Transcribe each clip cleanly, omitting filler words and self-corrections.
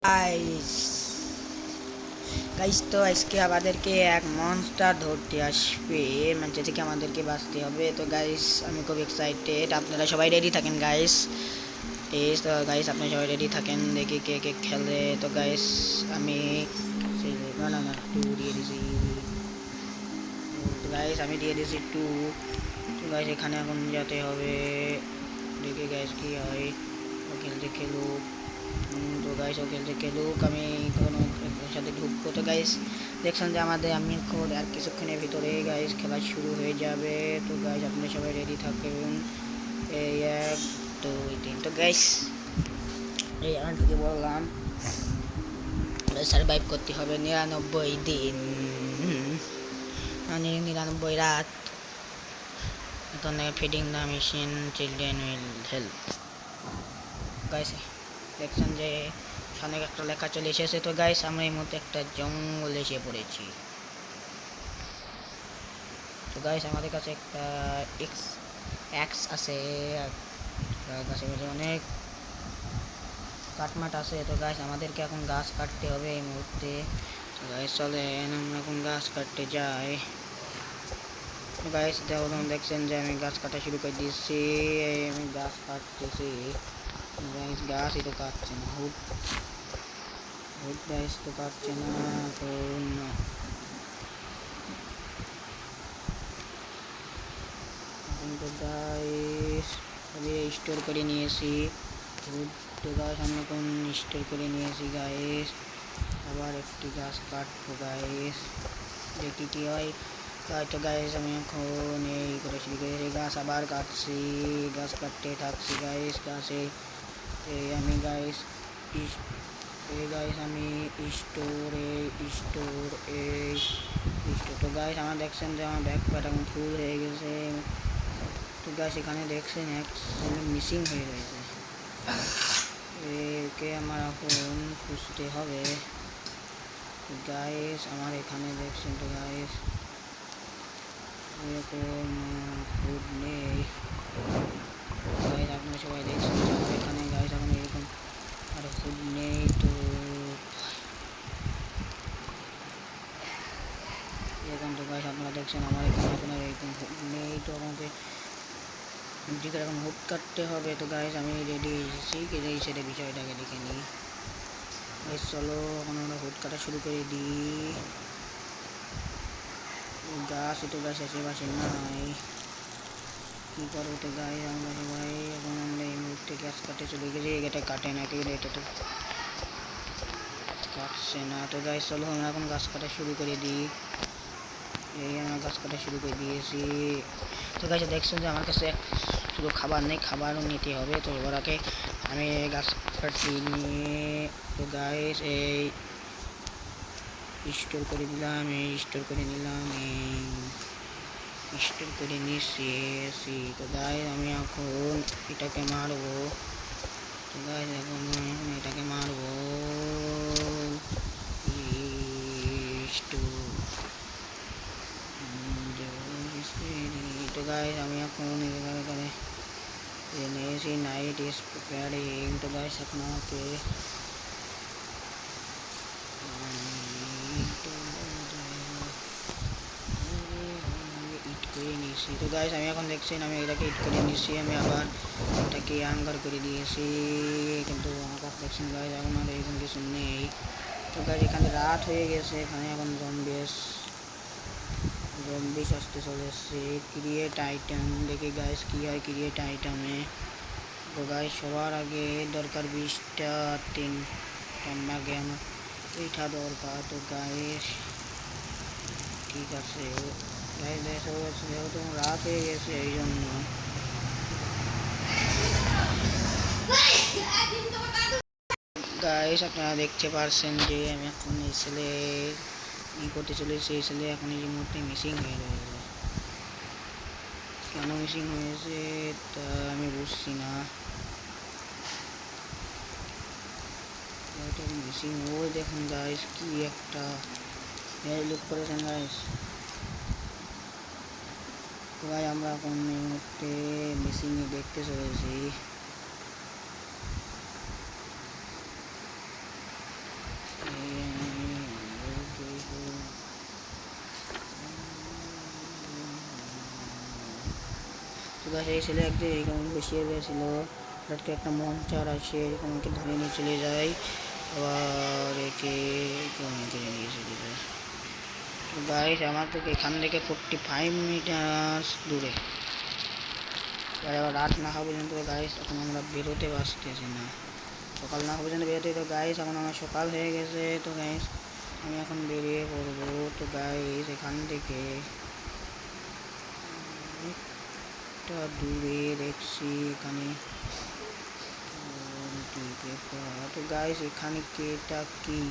Guys guys তো আজকে আমাদেরকে এক মনস্টার ধরতে আসবে, মানে থেকে আমাদেরকে বাঁচতে হবে। তো গাইস আমি খুব এক্সাইটেড, আপনারা সবাই রেডি থাকেন গাইস। তো গাইস আপনারা সবাই রেডি থাকেন, দেখি কে কে খেলে। তো গাইস আমি না না না টু দিয়ে দিছি। তো গাইস আমি দিয়ে দিছি টু। তো গাইস এখানে এখন যেতে হবে, দেখি গাইস কি হয়। ও খেলতে খেলুক। তো গাইস ও খেলতে খেলুক, আমি কোনো সাথে ঢুকবো। তো গাইস দেখছেন যে আমি আর কিছুক্ষণের ভিতরে গাইস খেলা শুরু হয়ে যাবে। তো গাইস আপনি সবাই রেডি থাকবেন। এই 1 2 3। তো গাইস এই আন্টিকে বললাম সার্ভাইভ করতে হবে 99 দিন, মানে 99 রাত। এখন feeding the machine children will help. Guys দেখছেন যে অনেক একটা লেখা চলে এসেছে। তো গাইস আমরা এই মুহূর্তে একটা জঙ্গলে এসে পড়েছি। তো গাইস আমাদের কাছে একটা এক্স আছে, গাছের মধ্যে অনেক কাঠমাট আছে। তো গাইস আমাদেরকে এখন গাছ কাটতে হবে এই মুহূর্তে। তো গাইস চলেন আমরা এখন গাছ কাটতে যাই। তো গাইস দেখছেন যে আমি গাছ কাটা শুরু করে দিচ্ছি, আমি গাছ কাটতেছি। গাইস গাছই তো কাটছে না, হুট গাইস তো কাটছে না। তো গাইস আমি স্টোর করে নিয়েছি। তো গাছ আমি এখন স্টোর করে নিয়েছি গাইস। আবার একটি গাছ কাটবো গাইস, দেখি কি হয়। তো গাইস আমি এখন এই করে শুরু করেছি, গাছ আবার কাটছি, গাছ কাটতে থাকছি গাইস। গাছে আমি গাইস আমি স্টোর তো গাইস আমার দেখছেন যে আমার ব্যাকপ্যাক এখন ফুল হয়ে গেছে। তো গাইস এখানে দেখছেন এক মিসিং হয়ে গেছে, একে আমার এখন খুঁজতে হবে গাইস। আমার এখানে দেখছেন তো গাইস এরকম ফুড নেই গাইস, আপনারা সবাই দেখছেন যে আমার এখানে গাইস এখন এরকম আর ফুড নেই। তো এখন তো গাইস আপনারা দেখছেন আমার এখানে আপনার এরকম ফুড নেই। তো আমাকে দিকে এখন হুড কাটতে হবে। তো গাইস আমি রেডি এসেছি, এই সেটা বিষয়টাকে দেখে নিই গাইস। চলো এখন আমরা হুড কাটা শুরু করে দিই। গাছ তো গাছ আশেপাশে নাই, কী করবো। তো গাছ আমরা সবাই এখন আমরা এই মুহূর্তে গাছ কাটে চলে গেছি। এটা কাটে না, কি এটা তো কাটছে না। তো গাছ চলো আমরা এখন গাছ কাটা শুরু করে দিই। এই আমরা গাছ কাটা শুরু করে দিয়েছি। তো গাছ দেখছেন যে আমার কাছে শুধু খাবার নেই, খাবারও নিতে হবে। তো এবার আগে আমি গাছ কাটি নিয়ে তো গাছ এই স্টোর করে দিলাম, স্টোর করে নিলাম, স্টোর করে নিয়েছি। তো গাইস আমি এখন এটাকে মারবো। তো গাইস এখন এটাকে মারবো। তো গাইস আমি এখন এখানে নিয়েছি নাইট স্প্রেডিং। তো গাইস এখন আমাকে করে নিয়েছি। তো গাইস আমি এখন দেখছেন আমি এটাকে হিট করে নিয়েছি, আমি আবার এটাকে আঙ্গার করে দিয়েছি, কিন্তু আমার কাছে দেখছেন গাইস এখন আর এরকম কিছু নেই। তো গাইস এখানে রাত হয়ে গেছে, এখানে এখন জম্বিস আসতে চলেছে। ক্রিয়েট আইটেম দেখি গাইস কি হয় ক্রিয়েট আইটেমে। তো গাইস সবার আগে দরকার 20টা 3 আগে আমার এইটা দরকার। তো গাইস ঠিক আছে যেহেতু রাত হয়ে গেছে এই জন্য গাইস আপনারা দেখতে পারছেন যে আমি এখন এই ছেলে করতে চলেছি। এই ছেলে এখন এই মুহূর্তে মিসিং হয়ে রয়েছে। কেন মিসিং হয়েছে তা আমি বুঝছি না। মিসিং ও দেখুন গাইস কি একটা লুক করেছেন গাইস। তো ভাই আমরা এখন এই মুহূর্তে মিসিংয়ে দেখতে চলেছি। তো গাছ এই ছেলে একদিন এরকম বসিয়ে গেছিল, হঠাৎ করে একটা মনচার আসে এরকম আমাকে ধরে নিয়ে চলে যায়, আবার একে কেড়ে নিয়ে চলে যায়। তো গাইস আমার থেকে এখান থেকে 45 মিটার দূরে, রাত না হওয়া পর্যন্ত গাইস এখন আমরা বেরোতে পারতেছি না, সকাল না হওয়া পর্যন্ত বেরোতে। তো গাইস এখন আমার সকাল হয়ে গেছে, তো গাইস আমি এখন বেরিয়ে পড়বো। তো গাইস এখান থেকে একটা দূরে দেখছি এখানে, তো গাইস এখানে কেটা কি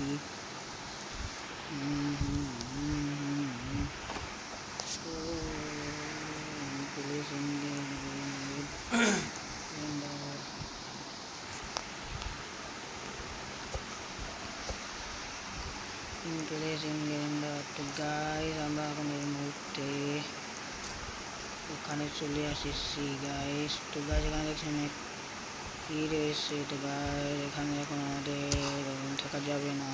তো গাইস আমরা এখন এই মুহূর্তে ওখানে চলে আসিছি গাইস। তো গাইস এখানে দেখছেন কি রয়েছে, তো গাইস এখানে এখন আমাদের থাকা যাবে না।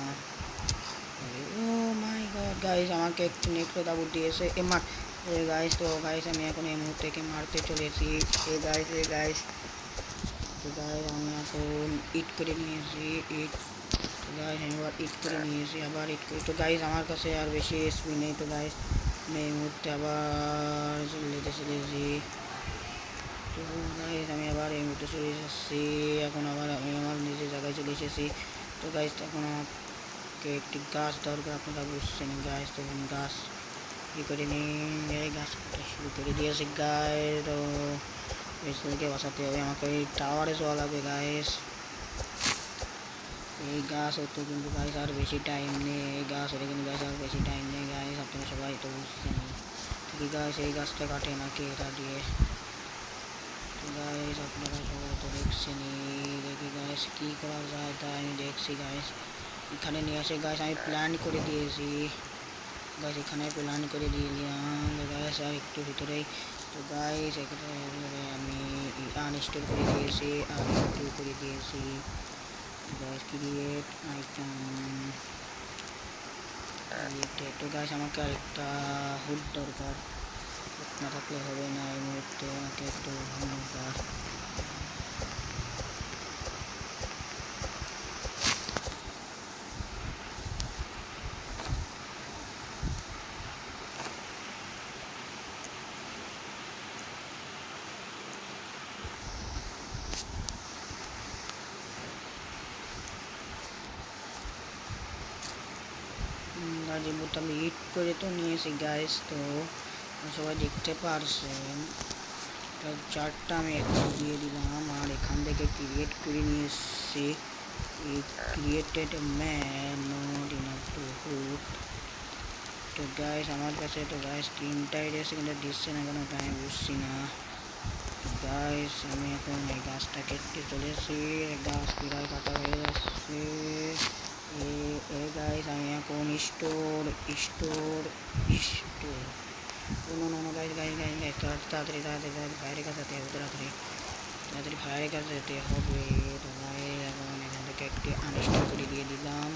ও মাই গড গাইস আমাকে একটু নেটওয়ার্ক আবুট দিয়েছে এ মার গাইস। তো গাইস আমি এখন এই মুহূর্তে মারতে চলেছি এ গাইস। তো গাইস আমি এখন ইট করে নিয়েছি, ইট গাইস আমি আবার ইট করে নিয়েছি, আবার ইট করে। তো গাইস আমার কাছে আর বেশি এসপি নেই, তো গাইস আমি এই মুহূর্তে আবার চলেছি। তো গাইস আমি আবার এই মুহূর্তে চলে এসেছি, এখন আবার আমি আমার নিজের জায়গায় চলে এসেছি। তো গাইস এখন আমাকে একটি গাছ দরকার, আপনারা বুঝছেন গাইস। তখন গাছ ই করে নিয়ে এই গাছ শুরু করে দিয়েছে গাইস। তো কে বাঁচাতে হবে আমাকে, এই টাওয়ারে যাওয়া লাগবে গাইস। এই গাছ হতে কিন্তু গাইস আর বেশি টাইম নেই, এই গাছ হতে কিন্তু গাইস আর বেশি টাইম নেই গাইস, আপনারা সবাই তো বুঝছেন কি গাইস। এই গাছটা কাটে নাকি এটা দিয়ে, গাইস আপনারা সবাই তো দেখছেনই। দেখি গাইস কী করা যায়, তাই আমি দেখছি গাইস। এখানে নিয়ে আসে গাইস আমি প্ল্যান করে দিয়েছি গাইস, এখানে প্ল্যান করে দিলাম গাইস আর একটু ভিতরেই। তো গাইস এখানে আমি আনইনস্টল করে দিয়েছি আর ইনস্টল করে দিয়েছি গাইস। ক্রিয়েট আইটেম, তো গাইস আমাকে আরেকটা হুড দরকার, না থাকলে হবে না এই মুহূর্তে, আমাকে একটু দরকার। গাজীপুরটা আমি হিট করে তো নিয়েছি গাইস, তো সবাই দেখতে পারছেন। চারটা আমি এখন দিয়ে দিলাম আর এখান থেকে ক্রিয়েট করে নিয়ে এসেছি created man not enough to hood. তো গাইস আমার কাছে তো গাইস তিনটাই রয়েছে কিন্তু দিচ্ছে না কেন তাই আমি বুঝছি না। তো গাইস আমি এখন এই গাছটা কেটে চলেছি, গাছ প্রায় কাটা হয়ে যাচ্ছে। গাইস আমি এখন স্টোর গাইস তাড়াতাড়ি বাইরে কাছে যেতে হবে, তাড়াতাড়ি বাইরে কাছে যেতে হবে। তো ভাই এখন এখান থেকে একটি আনস্টল করে দিয়ে দিলাম।